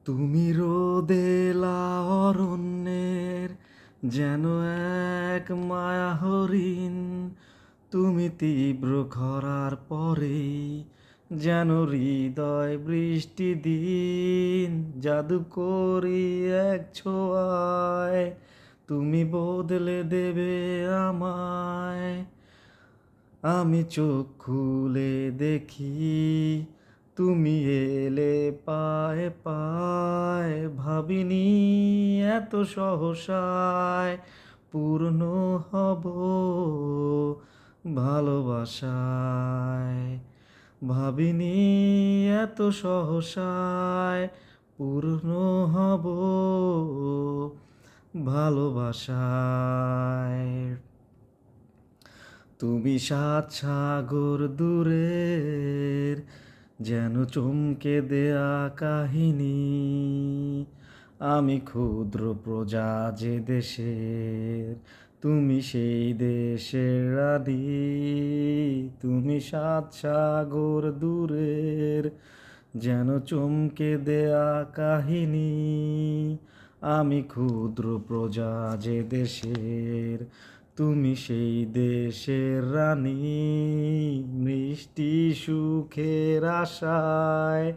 তুমি রোদেলা অরণ্যের যেন এক মায়া হরিণ। তুমি তীব্র খরার পরেই যেন হৃদয় বৃষ্টি দিন। জাদু করি এক ছোঁয়ায় তুমি বদলে দেবে আমায়। আমি চোখ খুলে দেখি তুমি এলে পায়ে পায়ে। ভাবিনি এত সহসায় পূর্ণ হব ভালোবাসায়। ভাবিনি এত সহসায় পূর্ণ হব ভালোবাসায়। তুমি সাত সাগর দূরের যেন চমকে দেয়া কাহিনী। আমি ক্ষুদ্র প্রজা যে দেশের, তুমি সেই দেশের রানী। তুমি সাত সাগর দূরের যেন চমকে দেয়া কাহিনী। আমি ক্ষুদ্র প্রজা যে দেশের, তুমি সেই দেশের রানী। মিষ্টি সুখের আশায়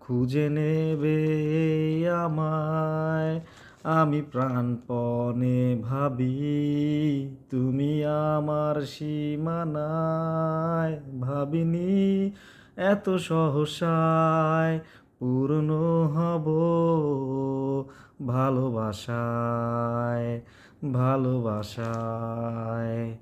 খুঁজে নেবে আমায়। আমি প্রাণপণে ভাবি তুমি আমার সীমানায়। ভাবিনি এত সহসায় পূর্ণ হব ভালোবাসায় ভালোবাসায়।